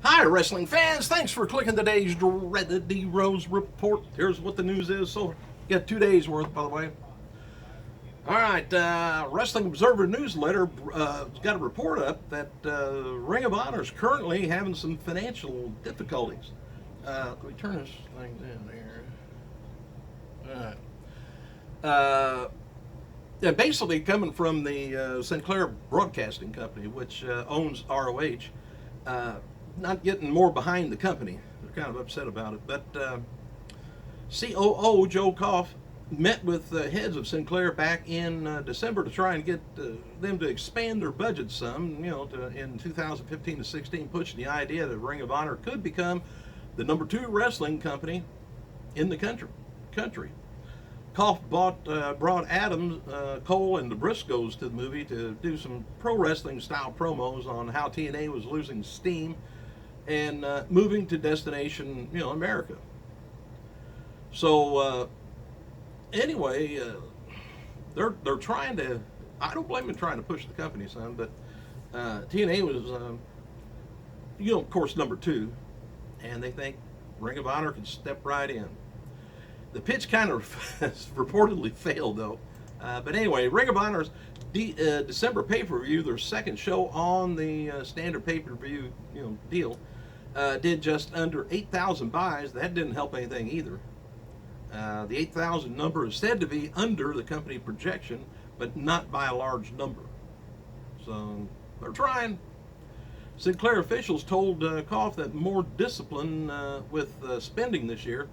Hi, wrestling fans. Thanks for clicking today's dreaded D Rose report. Here's what the news is. So, got 2 days worth, by the way. All right, Wrestling Observer newsletter got a report up that Ring of Honor is currently having some financial difficulties. Let me turn this thing down here. All right. Yeah, basically coming from the Sinclair Broadcasting Company, which owns ROH. Not getting more behind the company. They're kind of upset about it. But COO Joe Koff met with heads of Sinclair back in December to try and get them to expand their budget some, in 2015 to 16, pushing the idea that Ring of Honor could become the number 2 wrestling company in the country. Koff brought Adam Cole and the Briscoes to the movie to do some pro wrestling style promos on how TNA was losing steam and moving to destination, America. So anyway, they're trying to. I don't blame them trying to push the company, son. But TNA was, of course, number 2, and they think Ring of Honor can step right in. The pitch kind of reportedly failed, though. But anyway, Ring of Honor's December pay-per-view, their second show on the standard pay-per-view deal, did just under 8,000 buys. That didn't help anything either. The 8,000 number is said to be under the company projection, but not by a large number. So they're trying. Sinclair officials told Koff that more discipline with spending this year.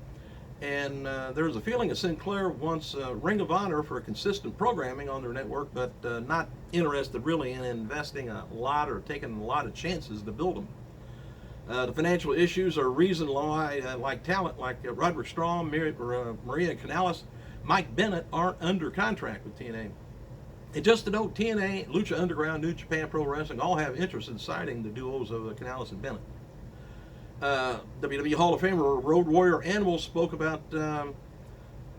And there's a feeling that Sinclair wants Ring of Honor for consistent programming on their network, but not interested really in investing a lot or taking a lot of chances to build them. The financial issues are reason why, like talent like Roderick Strong, Maria Kanellis, Mike Bennett aren't under contract with TNA. And just to note, TNA, Lucha Underground, New Japan Pro Wrestling all have interest in signing the duos of Kanellis and Bennett. WWE Hall of Famer Road Warrior Animal spoke about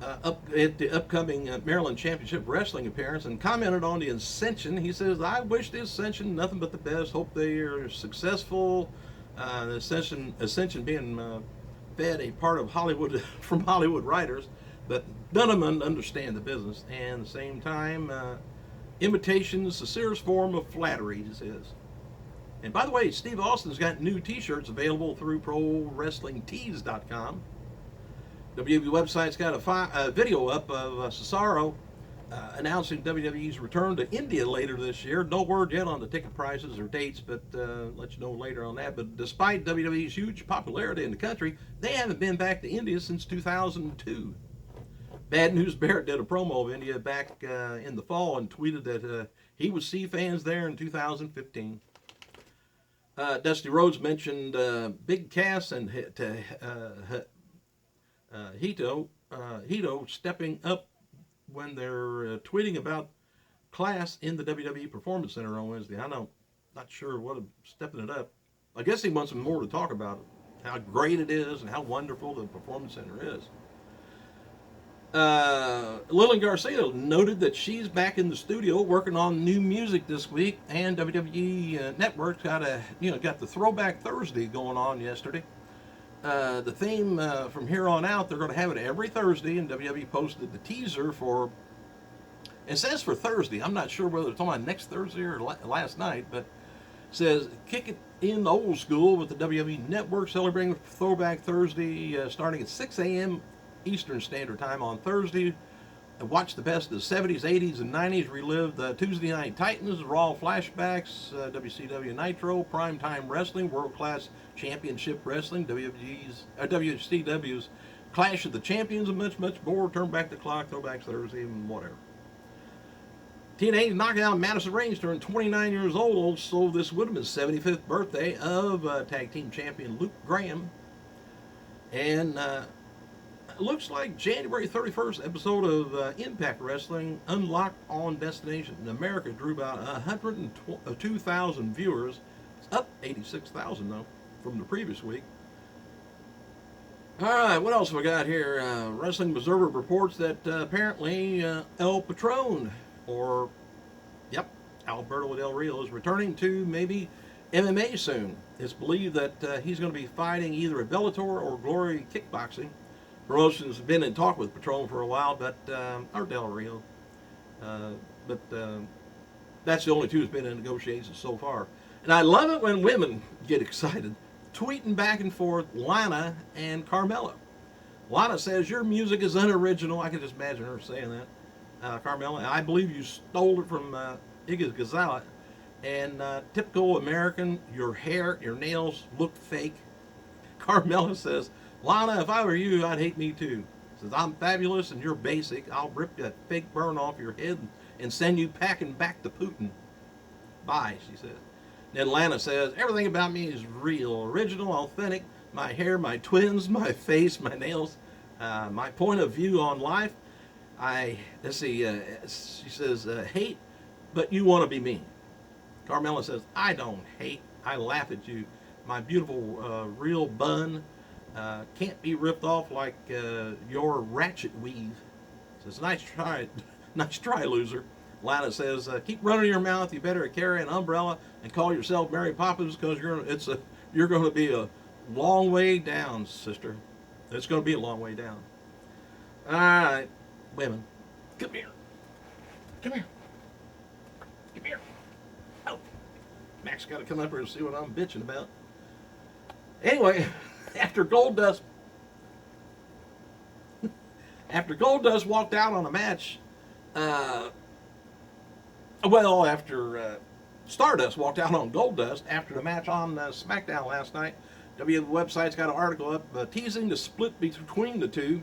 at the upcoming Maryland Championship Wrestling appearance and commented on the Ascension. He says, "I wish the Ascension nothing but the best. Hope they are successful." The Ascension being fed a part of Hollywood from Hollywood writers, but none of them understand the business. And at the same time, imitation is the sincerest form of flattery, he says. And by the way, Steve Austin's got new t-shirts available through ProWrestlingTees.com. WWE website's got a video up of Cesaro announcing WWE's return to India later this year. No word yet on the ticket prices or dates, but let you know later on that. But despite WWE's huge popularity in the country, they haven't been back to India since 2002. Bad News Barrett did a promo of India back in the fall and tweeted that he would see fans there in 2015. Dusty Rhodes mentioned Big Cass and Hito stepping up when they're tweeting about Class in the WWE Performance Center on Wednesday. Not sure what stepping it up. I guess he wants some more to talk about it, how great it is and how wonderful the Performance Center is. Lillian Garcia noted that she's back in the studio working on new music this week, and WWE Network got the Throwback Thursday going on yesterday. The theme from here on out, they're going to have it every Thursday, and WWE posted the teaser for. It says for Thursday. I'm not sure whether it's on next Thursday or last night, but it says kick it in old school with the WWE Network celebrating Throwback Thursday starting at 6 a.m. Eastern Standard Time on Thursday. Watch the best of the 70s, 80s, and 90s. Relive the Tuesday Night Titans, Raw flashbacks, WCW Nitro, Primetime Wrestling, World Class Championship Wrestling, WCW's Clash of the Champions, and much, much more. Turn back the clock, Throwbacks Thursday, and whatever. TNA's knocking out Madison Reigns, turned 29 years old, so this would have been 75th birthday of Tag Team Champion Luke Graham. And it looks like January 31st episode of Impact Wrestling Unlocked on Destination in America drew about 102,000 viewers. It's up 86,000 though from the previous week. All right, what else have we got here? Wrestling Observer reports that apparently El Patron, or Alberto Del Rio, is returning to maybe MMA soon. It's believed that he's going to be fighting either at Bellator or Glory Kickboxing. Promotions have been in talk with Patron for a while, but or Del Rio, but that's the only two that's been in negotiations so far. And I love it when women get excited, tweeting back and forth LANA and CARMELLA. LANA says your music is unoriginal. I can just imagine her saying that. CARMELLA, I believe you stole it from Iggy Azalea. And typical American, your hair, your nails look fake. CARMELLA says, LANA, if I were you, I'd hate me too. Says, I'm fabulous and you're basic. I'll rip that fake burn off your head and send you packing back to Putin. Bye, she says. Then LANA says, everything about me is real, original, authentic. My hair, my twins, my face, my nails, my point of view on life. She says, hate, but you want to be me. CARMELLA says, I don't hate, I laugh at you. My beautiful real bun can't be ripped off like your ratchet weave. Says, nice try, loser. LANA says, keep running your mouth. You better carry an umbrella and call yourself Mary Poppins because you're going to be a long way down, sister. It's going to be a long way down. All right, women, come here. Come here. Come here. Oh, Mac's got to come up here and see what I'm bitching about. Anyway, after Goldust walked out on a match, after Stardust walked out on Goldust after the match on SmackDown last night, WWE website's got an article up teasing the split between the two,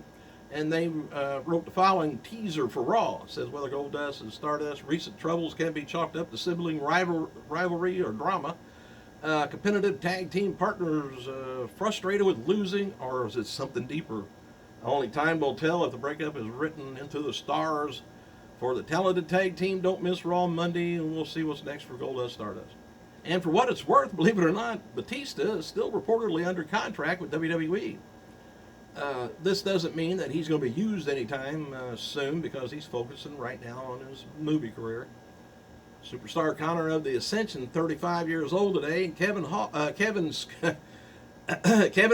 and they wrote the following teaser for Raw. It says, whether Goldust and Stardust recent troubles can be chalked up to sibling rivalry or drama, competitive tag team partners frustrated with losing, or is it something deeper? Only time will tell if the breakup is written into the stars for the talented tag team. Don't miss Raw Monday, and we'll see what's next for Goldust Stardust. And for what it's worth, believe it or not, Batista is still reportedly under contract with WWE. This doesn't mean that he's going to be used anytime soon because he's focusing right now on his movie career. Superstar Connor of the Ascension, 35 years old today. Kevin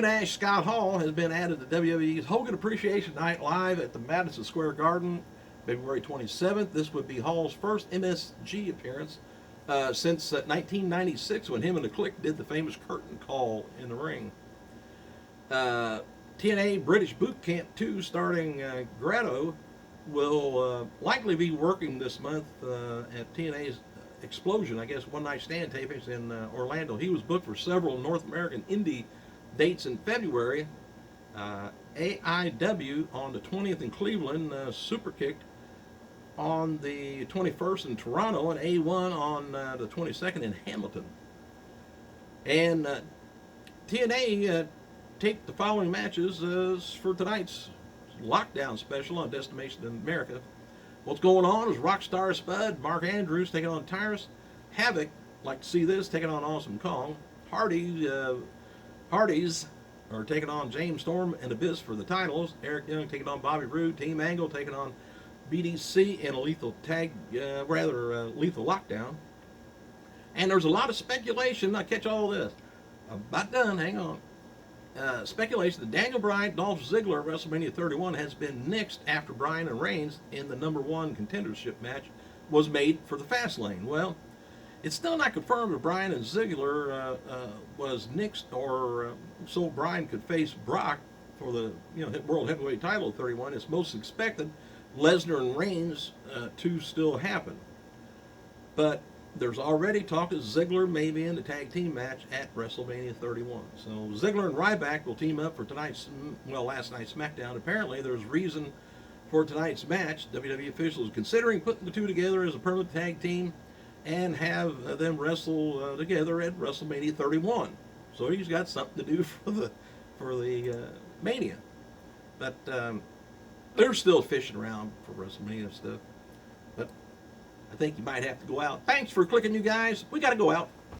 Nash Scott Hall has been added to WWE's Hogan Appreciation Night live at the Madison Square Garden, February 27th. This would be Hall's first MSG appearance since 1996 when him and the Clique did the famous curtain call in the ring. TNA British Boot Camp 2 starring Grado will likely be working this month at TNA's Explosion, I guess, One Night Stand tapings in Orlando. He was booked for several North American indie dates in February. AIW on the 20th in Cleveland, Superkick on the 21st in Toronto, and A1 on the 22nd in Hamilton. And TNA taped the following matches for tonight's Lockdown special on Destination in America. What's going on is Rockstar Spud, Mark Andrews taking on Tyrus, Havoc, like to see this, taking on Awesome Kong, Hardys are taking on James Storm and Abyss for the titles, Eric Young taking on Bobby Roode, Team Angle taking on BDC in a lethal lockdown. And there's a lot of speculation. I'll catch all this. I'm about done, hang on. Speculation that Daniel Bryan, Dolph Ziggler at WrestleMania 31 has been nixed after Bryan and Reigns in the #1 contendership match was made for the Fastlane. Well, it's still not confirmed if Bryan and Ziggler was nixed or so Bryan could face Brock for the World Heavyweight title at 31. It's most expected Lesnar and Reigns to still happen. But there's already talk that Ziggler may be in the tag team match at WrestleMania 31. So Ziggler and Ryback will team up for last night's SmackDown. Apparently there's reason for tonight's match. WWE officials considering putting the two together as a permanent tag team and have them wrestle together at WrestleMania 31. So he's got something to do for the Mania. But they're still fishing around for WrestleMania stuff. But I think you might have to go out. Thanks for clicking, you guys. We got to go out.